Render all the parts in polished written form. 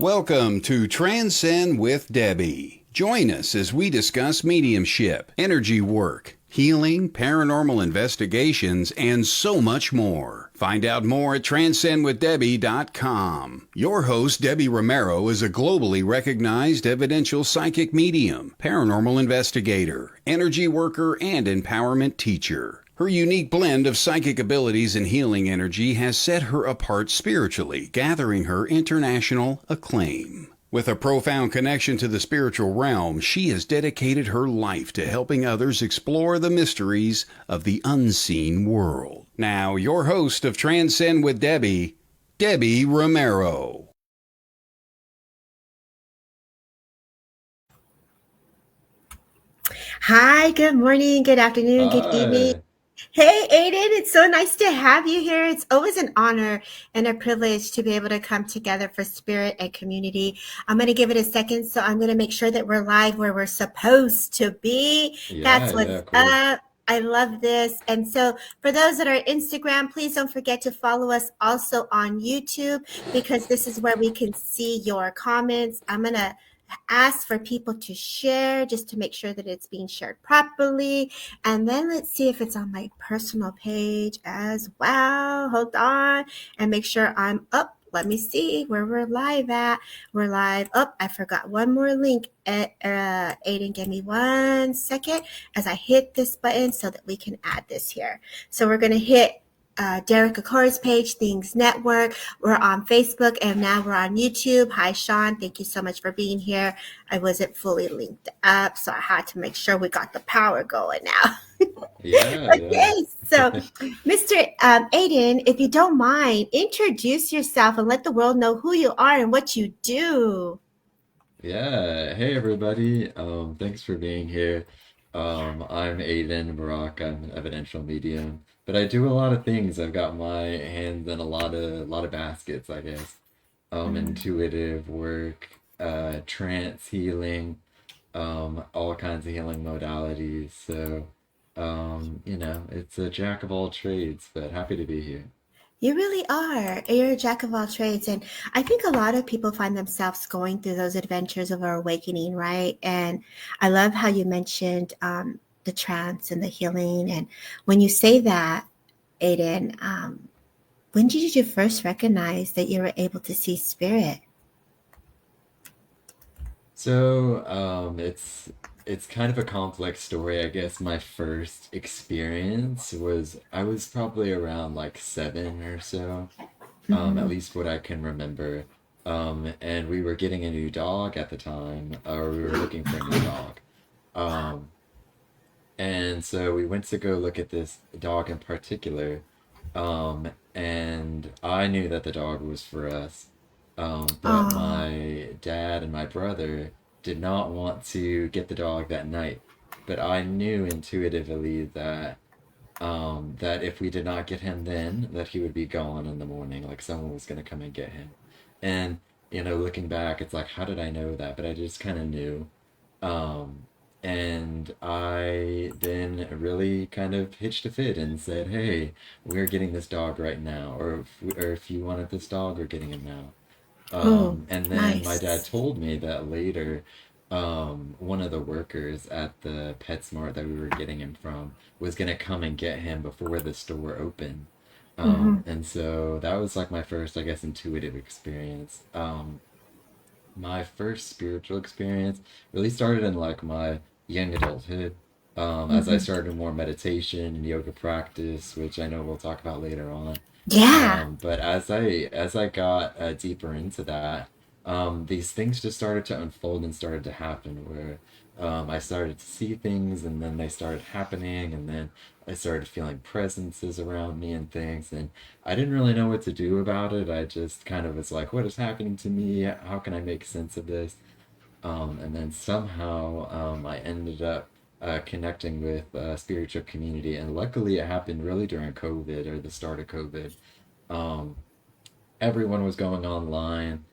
Welcome to Transcend with Debbie. Join us as we discuss mediumship, energy work, healing, paranormal investigations, and so much more. Find out more at transcendwithdebbie.com. Your host, Debbie Romero, is a globally recognized evidential psychic medium, paranormal investigator, energy worker, and empowerment teacher. Her unique blend of psychic abilities and healing energy has set her apart spiritually, gathering her international acclaim. With a profound connection to the spiritual realm, she has dedicated her life to helping others explore the mysteries of the unseen world. Now, your host of Transcend with Debbie, Debbie Romero. Hi, good morning, good afternoon, good evening. Hi. Hey, Aiden, it's so nice to have you here. It's always an honor and a privilege to be able to come together for spirit and community. I'm going to give it a second, so I'm going to make sure that we're live where we're supposed to be. Yeah, That's yeah, what's of course. up. I love this. And so, for those that are on Instagram, please don't forget to follow us also on YouTube because this is where we can see your comments. I'm going to ask for people to share just to make sure that it's being shared properly. And then let's see if it's on my personal page as well. Hold on and make sure I'm up. Let me see where we're live at. We're live. Oh, I forgot one more link. Aiden, give me 1 second as I hit this button so that we can add this here. So we're going to hit Derek Acor's page, Things Network. We're on Facebook and now we're on YouTube. Hi, Sean. Thank you so much for being here. I wasn't fully linked up, so I had to make sure we got the power going now. Yeah, Okay, so yeah. Mr. Aiden, if you don't mind, introduce yourself and let the world know who you are and what you do. Yeah. Hey everybody. Thanks for being here. I'm Aiden Barak. I'm an evidential medium, but I do a lot of things. I've got my hands in a lot of baskets, I guess. Mm. Intuitive work, trance healing, all kinds of healing modalities. So, it's a jack of all trades, but happy to be here. You really are. You're a jack of all trades. And I think a lot of people find themselves going through those adventures of our awakening, right? And I love how you mentioned the trance and the healing. And when you say that, Aiden, when did you first recognize that you were able to see spirit? So, it's kind of a complex story. I guess my first experience was I was probably around like 7 or so, at Mm-hmm. least what I can remember. And we were getting a new dog at the time, or we were looking for a new dog. Um, and so we went to go look at this dog in particular. And I knew that the dog was for us. But Oh, my dad and my brother did not want to get the dog that night. But I knew intuitively that if we did not get him then, that he would be gone in the morning, like someone was gonna come and get him. And looking back, it's like, how did I know that? But I just kind of knew. Um, and I then really kind of hitched a fit and said, "Hey, we're getting this dog right now, or if you wanted this dog, we're getting him now." oh, And then my dad nice. told me that later, one of the workers at the PetSmart that we were getting him from was gonna come and get him before the store opened. Mm-hmm. And so that was like my first, I guess, intuitive experience. My first spiritual experience really started in like my young adulthood. As I Mm-hmm. started more meditation and yoga practice, which I know we'll talk about later on. Yeah. But as I got deeper into that, these things just started to unfold and started to happen where I started to see things and then they started happening and then I started feeling presences around me and things and I didn't really know what to do about it. I just kind of was like, what is happening to me? How can I make sense of this? And then somehow I ended up connecting with a spiritual community, and luckily it happened really during COVID or the start of COVID. Um, Everyone was going online,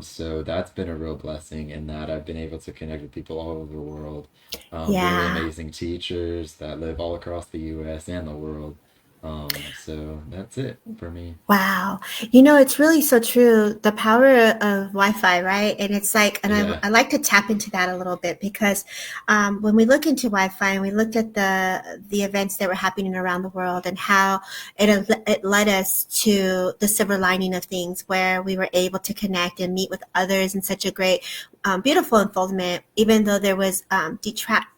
so that's been a real blessing in that I've been able to connect with people all over the world, really Yeah. amazing teachers that live all across the U.S. and the world. So that's it for me. Wow. You know, it's really so true. The power of Wi-Fi, right? And it's like, and Yeah. I like to tap into that a little bit because when we look into Wi-Fi and we looked at the events that were happening around the world and how it led us to the silver lining of things where we were able to connect and meet with others in such a great, beautiful unfoldment, even though there was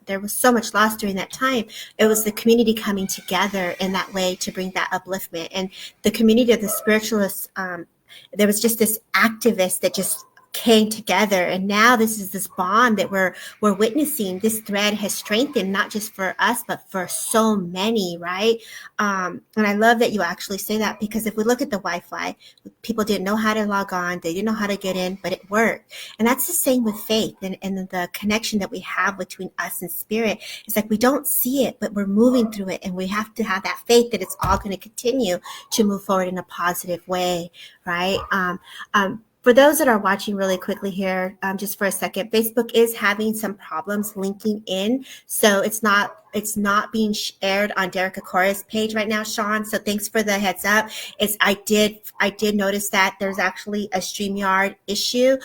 there was so much loss during that time. It was the community coming together in that way to bring that upliftment. And the community of the spiritualists, there was just this activist that just came together, and now this is this bond that we're witnessing. This thread has strengthened not just for us but for so many, right? And I love that you actually say that, because if we look at the Wi-Fi, people didn't know how to log on, they didn't know how to get in, but it worked. And that's the same with faith and the connection that we have between us and spirit. It's like we don't see it, but we're moving through it, and we have to have that faith that it's all going to continue to move forward in a positive way, right? For those that are watching really quickly here, just for a second, Facebook is having some problems linking in, so it's not being shared on Derek Akora's page right now, Sean. So thanks for the heads up. I did notice that there's actually a StreamYard issue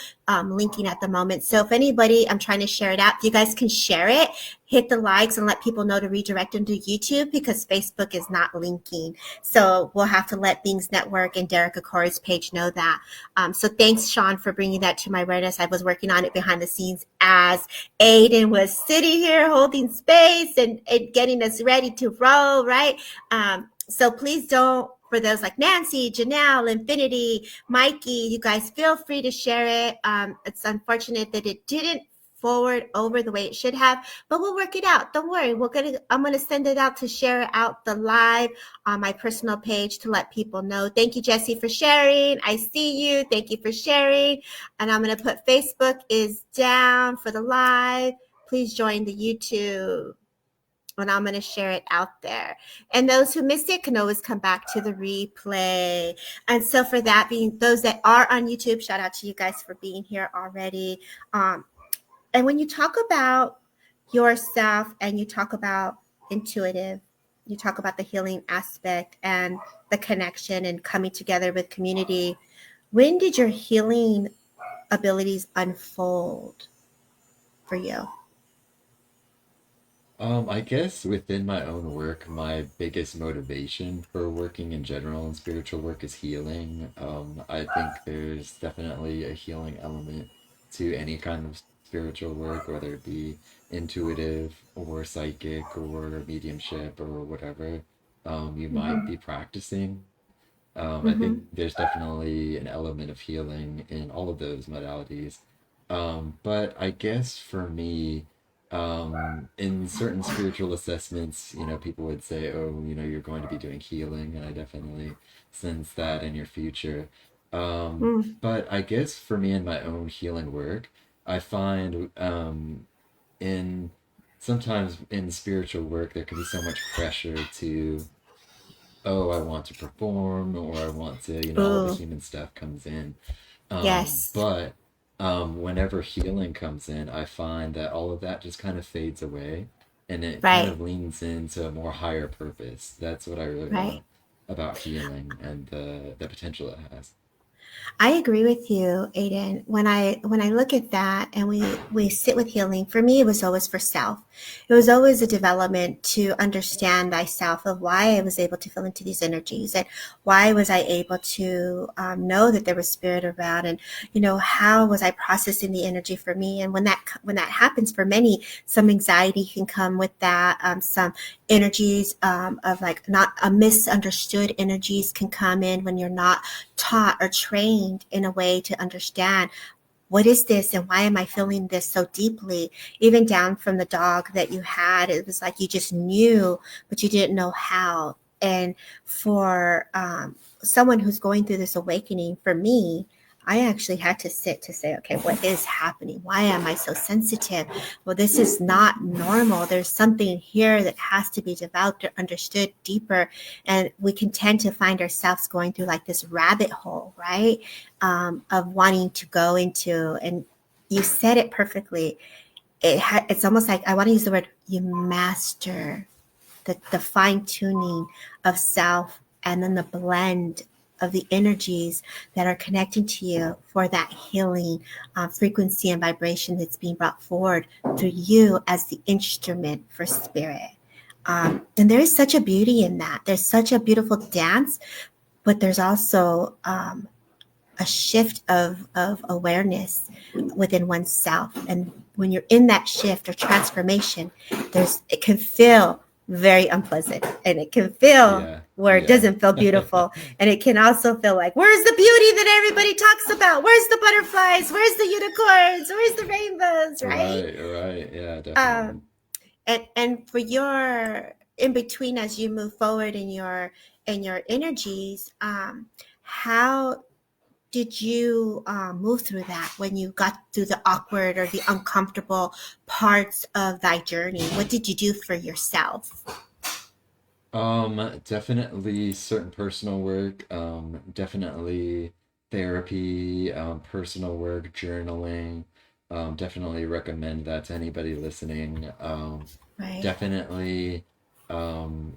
linking at the moment. So if anybody, I'm trying to share it out. If you guys can share it, hit the likes and let people know to redirect them to YouTube, because Facebook is not linking. So we'll have to let Things Network and Derek Akora's page know that. So thanks, Sean, for bringing that to my awareness. I was working on it behind the scenes as Aiden was sitting here holding space and getting us ready to roll, right? So please don't, for those like Nancy, Janelle, Infinity, Mikey, you guys feel free to share it. It's unfortunate that it didn't forward over the way it should have, but we'll work it out. Don't worry. I'm gonna send it out to share out the live on my personal page to let people know. Thank you, Jesse, for sharing. I see you. Thank you for sharing. And I'm gonna put Facebook is down for the live. Please join the YouTube. And I'm going to share it out there. And those who missed it can always come back to the replay. And so for that being, those that are on YouTube, shout out to you guys for being here already. And when you talk about yourself and you talk about intuitive, you talk about the healing aspect and the connection and coming together with community, when did your healing abilities unfold for you? I guess within my own work, my biggest motivation for working in general and spiritual work is healing. I think there's definitely a healing element to any kind of spiritual work, whether it be intuitive or psychic or mediumship or whatever you might be practicing. I think Mm-hmm. there's definitely an element of healing in all of those modalities. But I guess for me, in certain spiritual assessments, people would say, oh, you're going to be doing healing, and I definitely sense that in your future. Mm, But I guess for me in my own healing work, I find in sometimes in spiritual work, there can be so much pressure to oh, I want to perform or I want to, all the ooh, human stuff comes in. yes, But whenever healing comes in, I find that all of that just kind of fades away and it kind right, of leans into a more higher purpose. That's what I really right. love about healing and the potential it has. I agree with you, Aiden. When I look at that and we sit with healing, for me it was always for self. It was always a development to understand thyself of why I was able to feel into these energies and why was I able to know that there was spirit around, and how was I processing the energy for me. And when that happens for many, some anxiety can come with that. Some energies of like not a misunderstood energies can come in when you're not taught or trained in a way to understand what is this and why am I feeling this so deeply. Even down from the dog that you had, it was like you just knew but you didn't know how. And for someone who's going through this awakening, for me, I actually had to sit to say, okay, what is happening? Why am I so sensitive? Well, this is not normal. There's something here that has to be developed or understood deeper. And we can tend to find ourselves going through like this rabbit hole, right? Of wanting to go into, and you said it perfectly. It's almost like, I want to use the word, you master the fine tuning of self, and then the blend of the energies that are connecting to you for that healing frequency and vibration that's being brought forward through you as the instrument for spirit. And there is such a beauty in that. There's such a beautiful dance, but there's also a shift of awareness within oneself. And when you're in that shift or transformation, it can feel very unpleasant, and it can feel Yeah, where it yeah. doesn't feel beautiful. And it can also feel like, where's the beauty that everybody talks about? Where's the butterflies? Where's the unicorns? Where's the rainbows? Right? Right, right. Yeah, Um, definitely. and for your in between, as you move forward in your energies, how did you move through that when you got through the awkward or the uncomfortable parts of thy journey? What did you do for yourself? Definitely certain personal work, definitely therapy, personal work, journaling. Definitely recommend that to anybody listening. Right. Definitely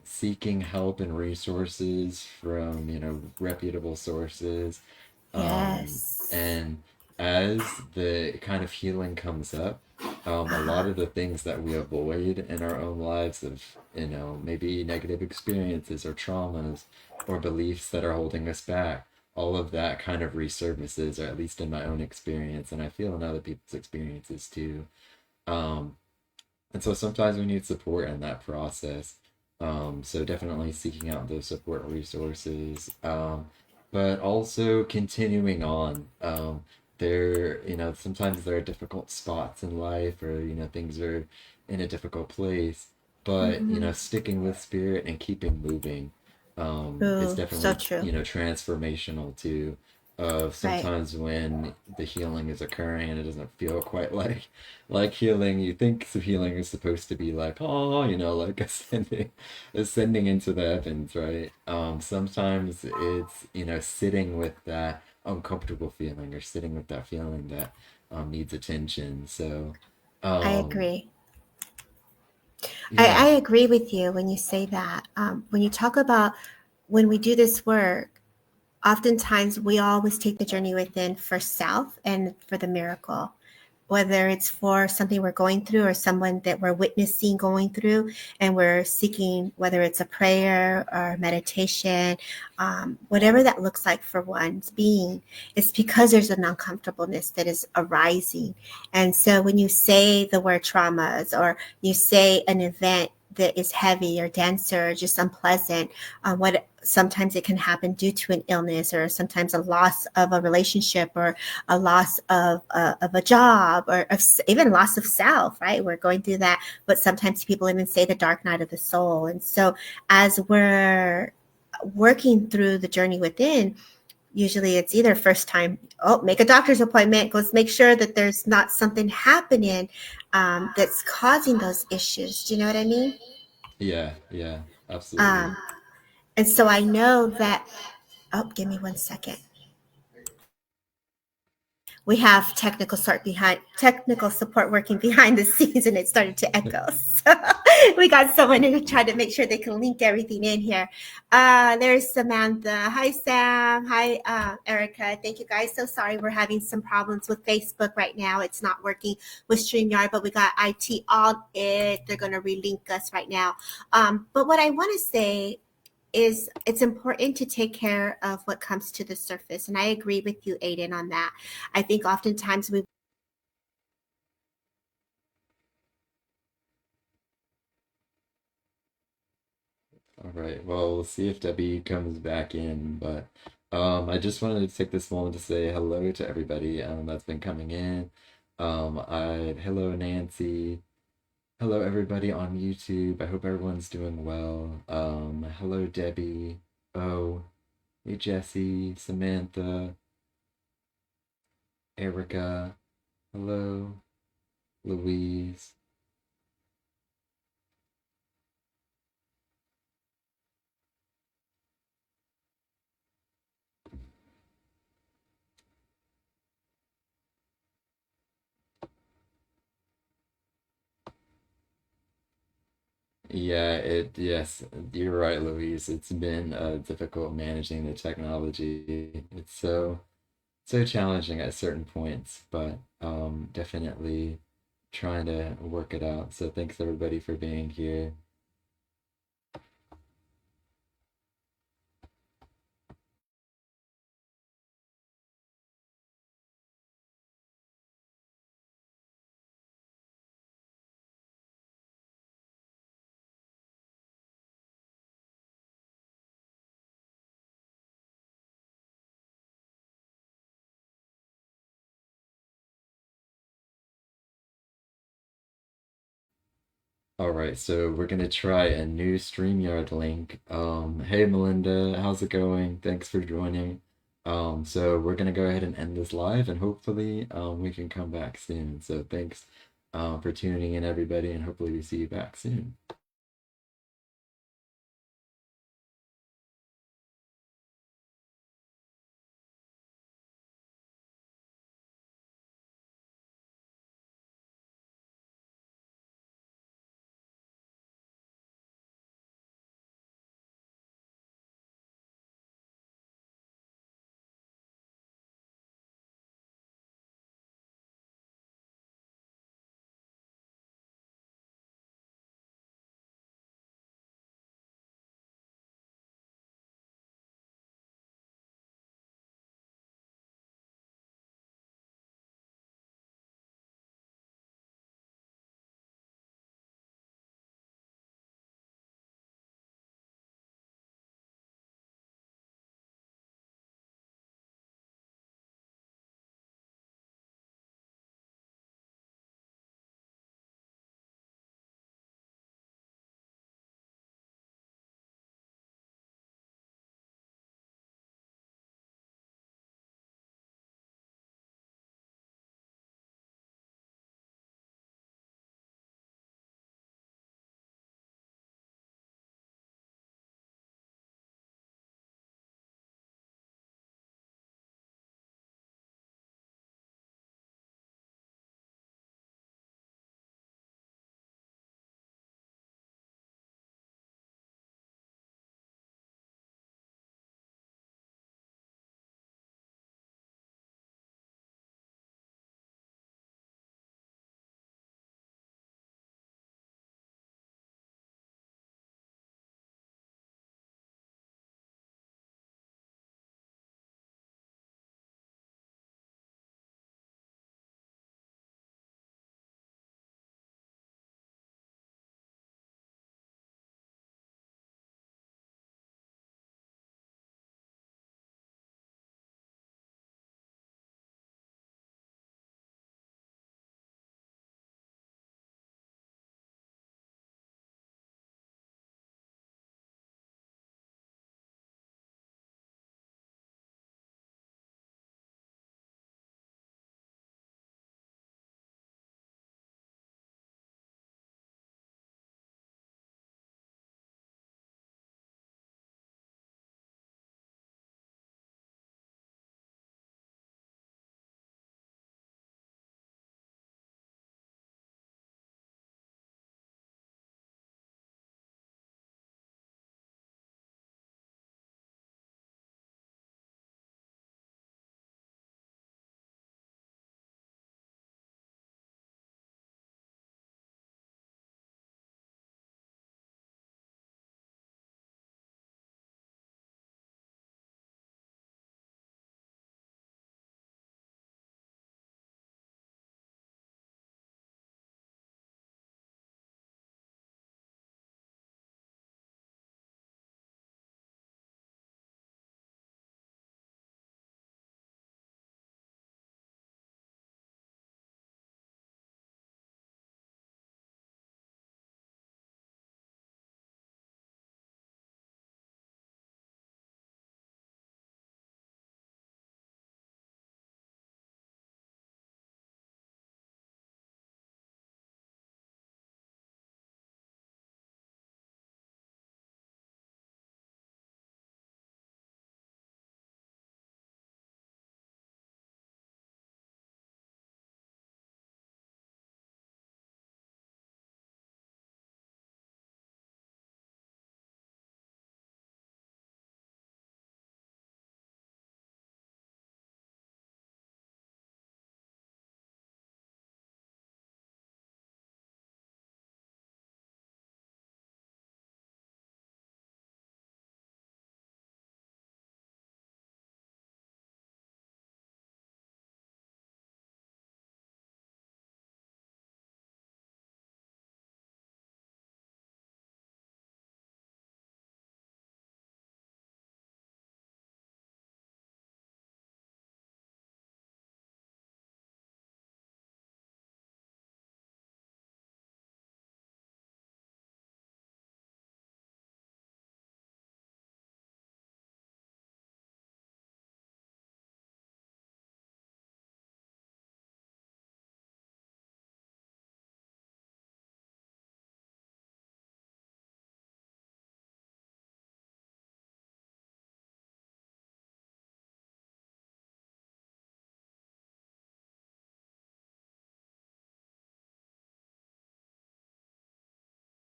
seeking help and resources from, reputable sources. Yes. And as the kind of healing comes up, a lot of the things that we avoid in our own lives of, maybe negative experiences or traumas or beliefs that are holding us back, all of that kind of resurfaces, or at least in my own experience, and I feel in other people's experiences too. Um, and so sometimes we need support in that process. So definitely seeking out those support resources, but also continuing on. Sometimes there are difficult spots in life, or things are in a difficult place. But Mm-hmm. sticking with spirit and keeping moving, is Ooh, so definitely true. transformational too. Of Right. sometimes when the healing is occurring and it doesn't feel quite like healing. You think healing is supposed to be like, oh, like ascending into the heavens, right? Sometimes it's, sitting with that uncomfortable feeling, or sitting with that feeling that needs attention. So, I um, agree. I yeah, agree with you when you say that. When you talk about when we do this work, oftentimes we always take the journey within for self and for the miracle, whether it's for something we're going through or someone that we're witnessing going through, and we're seeking, whether it's a prayer or meditation, whatever that looks like for one's being. It's because there's an uncomfortableness that is arising. And so when you say the word traumas, or you say an event that is heavy or denser or just unpleasant, what sometimes it can happen due to an illness, or sometimes a loss of a relationship, or a loss of a job, or even loss of self, right? We're going through that, but sometimes people even say the dark night of the soul. And so as we're working through the journey within, usually it's either first time, oh, make a doctor's appointment, let's make sure that there's not something happening that's causing those issues. Do you know what I mean? yeah, yeah, absolutely. um, and so I know that, oh, give me 1 second. We have technical support working behind the scenes, and it started to echo. So we got someone who tried to make sure they can link everything in here. There's Samantha. Hi, Sam. Hi, Erica. Thank you, guys. So sorry, we're having some problems with Facebook right now. It's not working with StreamYard, but we got IT on it. They're going to relink us right now. But what I want to say is, it's important to take care of what comes to the surface. And I agree with you, Aiden, on that. I think oftentimes we All right. Well, we'll see if Debbie comes back in, but I just wanted to take this moment to say hello to everybody that's been coming in. Hello Nancy. Hello everybody on YouTube. I hope everyone's doing well. Hello Debbie. Oh, hey Jesse, Samantha, Erica. Hello, Louise. Yeah, yes, you're right, Louise. It's been difficult managing the technology. It's so challenging at certain points, but definitely trying to work it out. So thanks everybody for being here. All right, so we're gonna try a new StreamYard link. Hey Melinda, how's it going? Thanks for joining. So we're gonna go ahead and end this live, and hopefully, we can come back soon. So thanks, for tuning in, everybody, and hopefully we see you back soon.